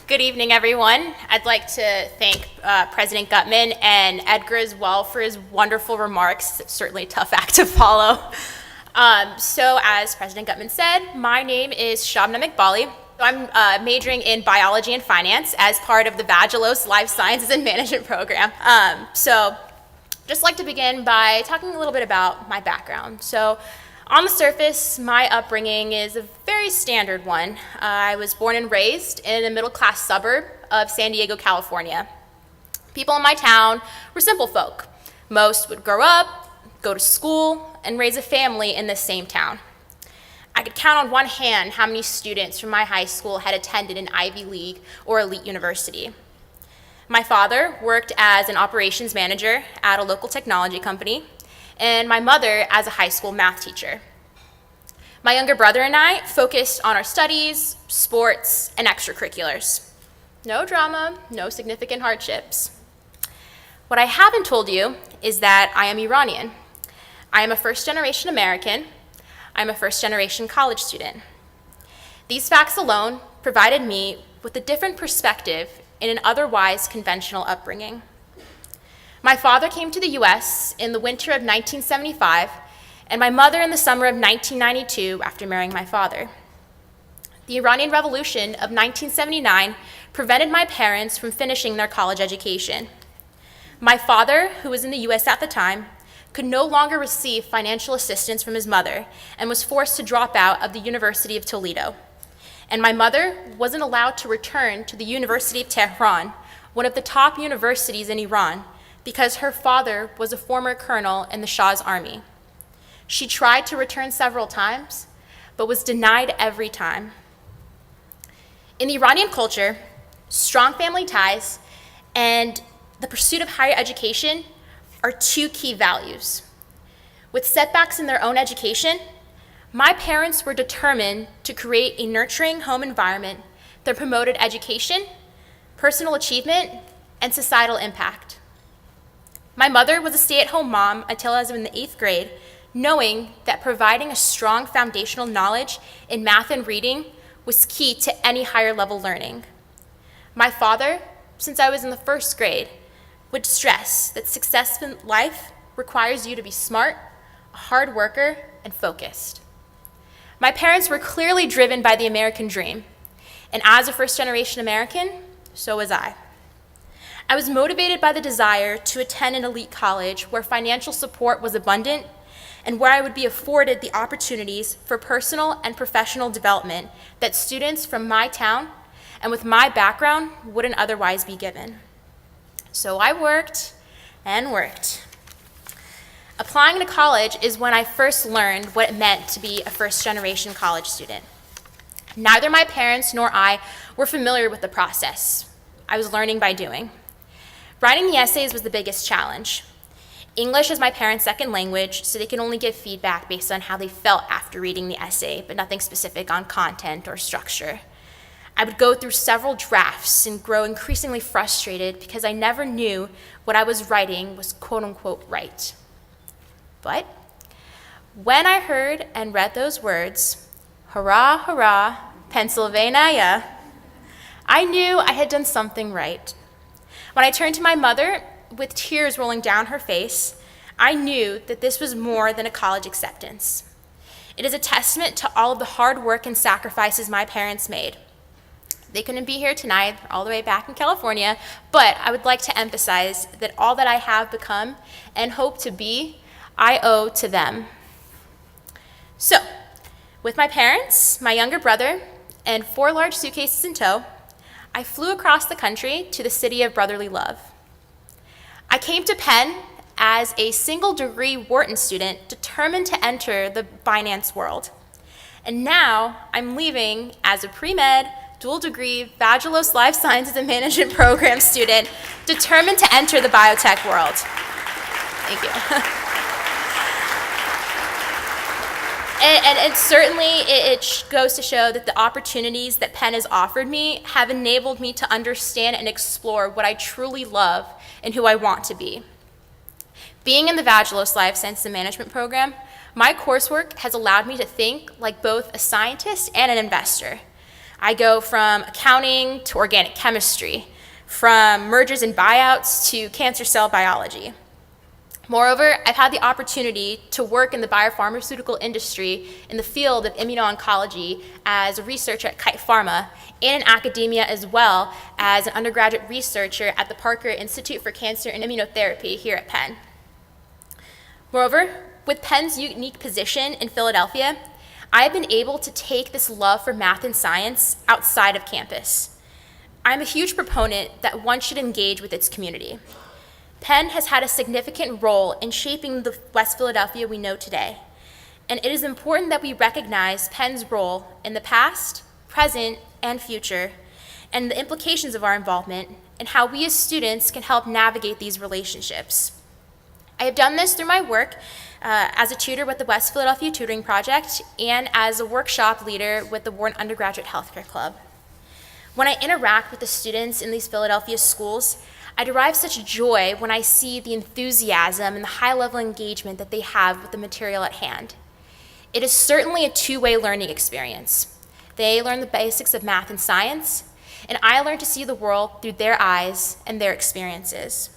Good evening, everyone. I'd like to thank President Gutman and Edgar as well for his wonderful remarks. It's certainly a tough act to follow. So as President Gutman said, my name is Shabnam. I'm majoring in biology and finance as part of the Vagelos Life Sciences and Management program. So just like to begin by talking a little bit about my background. So on the surface, my upbringing is a very standard one. I was born and raised in a middle-class suburb of San Diego, California. People in my town were simple folk. Most would grow up, go to school, and raise a family in the same town. I could count on one hand how many students from my high school had attended an Ivy League or elite university. My father worked as an operations manager at a local technology company, and my mother as a high school math teacher. My younger brother and I focused on our studies, sports, and extracurriculars. No drama, no significant hardships. What I haven't told you is that I am Iranian. I am a first-generation American. I'm a first-generation college student. These facts alone provided me with a different perspective in an otherwise conventional upbringing. My father came to the US in the winter of 1975, and my mother in the summer of 1992 after marrying my father. The Iranian Revolution of 1979 prevented my parents from finishing their college education. My father, who was in the US at the time, could no longer receive financial assistance from his mother and was forced to drop out of the University of Toledo. And my mother wasn't allowed to return to the University of Tehran, one of the top universities in Iran, because her father was a former colonel in the Shah's army. She tried to return several times, but was denied every time. In the Iranian culture, strong family ties and the pursuit of higher education are two key values. With setbacks in their own education, my parents were determined to create a nurturing home environment that promoted education, personal achievement, and societal impact. My mother was a stay-at-home mom until I was in the 8th grade, knowing that providing a strong foundational knowledge in math and reading was key to any higher level learning. My father, since I was in the 1st grade, would stress that success in life requires you to be smart, a hard worker, and focused. My parents were clearly driven by the American dream, and as a first-generation American, so was I. I was motivated by the desire to attend an elite college where financial support was abundant and where I would be afforded the opportunities for personal and professional development that students from my town and with my background wouldn't otherwise be given. So I worked and worked. Applying to college is when I first learned what it meant to be a first-generation college student. Neither my parents nor I were familiar with the process. I was learning by doing. Writing the essays was the biggest challenge. English is my parents' second language, so they can only give feedback based on how they felt after reading the essay, but nothing specific on content or structure. I would go through several drafts and grow increasingly frustrated because I never knew what I was writing was quote-unquote right. But when I heard and read those words, hurrah, hurrah, Pennsylvania, I knew I had done something right. When I turned to my mother, with tears rolling down her face, I knew that this was more than a college acceptance. It is a testament to all of the hard work and sacrifices my parents made. They couldn't be here tonight, they're all the way back in California, but I would like to emphasize that all that I have become and hope to be, I owe to them. So, with my parents, my younger brother, and 4 large suitcases in tow, I flew across the country to the city of brotherly love. I came to Penn as a single-degree Wharton student determined to enter the finance world. And now I'm leaving as a pre-med, dual-degree Vagelos Life Sciences and Management program student determined to enter the biotech world. Thank you. And certainly it goes to show that the opportunities that Penn has offered me have enabled me to understand and explore what I truly love and who I want to be. Being in the Vagelos Life Sciences and Management program, my coursework has allowed me to think like both a scientist and an investor. I go from accounting to organic chemistry, from mergers and buyouts to cancer cell biology. Moreover, I've had the opportunity to work in the biopharmaceutical industry in the field of immuno-oncology as a researcher at Kite Pharma and in academia as well as an undergraduate researcher at the Parker Institute for Cancer and Immunotherapy here at Penn. Moreover, with Penn's unique position in Philadelphia, I've been able to take this love for math and science outside of campus. I'm a huge proponent that one should engage with its community. Penn has had a significant role in shaping the West Philadelphia we know today, and it is important that we recognize Penn's role in the past, present, and future, and the implications of our involvement, and how we as students can help navigate these relationships. I have done this through my work as a tutor with the West Philadelphia Tutoring Project and as a workshop leader with the Wharton Undergraduate Healthcare Club. When I interact with the students in these Philadelphia schools, I derive such joy when I see the enthusiasm and the high-level engagement that they have with the material at hand. It is certainly a two-way learning experience. They learn the basics of math and science, and I learn to see the world through their eyes and their experiences.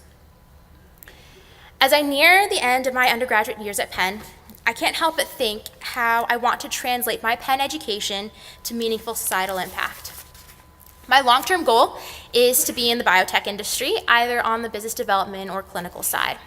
As I near the end of my undergraduate years at Penn, I can't help but think how I want to translate my Penn education to meaningful societal impact. My long-term goal is to be in the biotech industry, either on the business development or clinical side.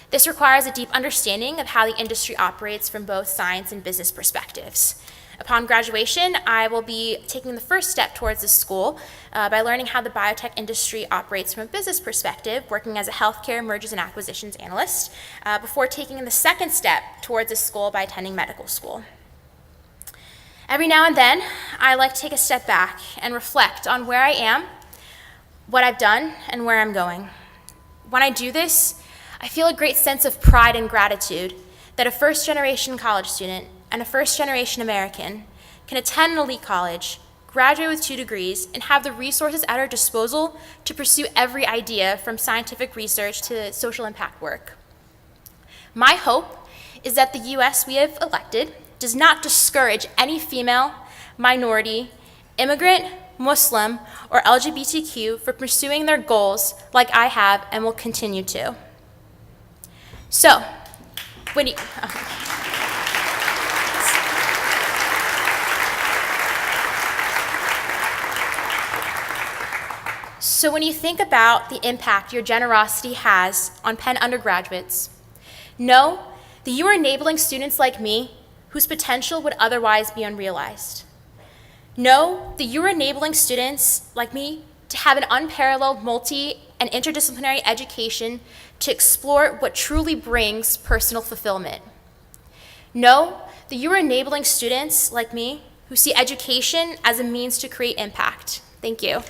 This requires a deep understanding of how the industry operates from both science and business perspectives. Upon graduation, I will be taking the first step towards this school by learning how the biotech industry operates from a business perspective, working as a healthcare mergers and acquisitions analyst, before taking the second step towards this school by attending medical school. Every now and then, I like to take a step back and reflect on where I am, what I've done, and where I'm going. When I do this, I feel a great sense of pride and gratitude that a first-generation college student and a first-generation American can attend an elite college, graduate with 2 degrees, and have the resources at our disposal to pursue every idea from scientific research to social impact work. My hope is that the U.S. we have elected does not discourage any female, minority, immigrant, Muslim, or LGBTQ for pursuing their goals like I have and will continue to. So, when you think about the impact your generosity has on Penn undergraduates, know that you are enabling students like me whose potential would otherwise be unrealized. Know that you're enabling students like me to have an unparalleled multi- and interdisciplinary education to explore what truly brings personal fulfillment. Know that you are enabling students like me who see education as a means to create impact. Thank you.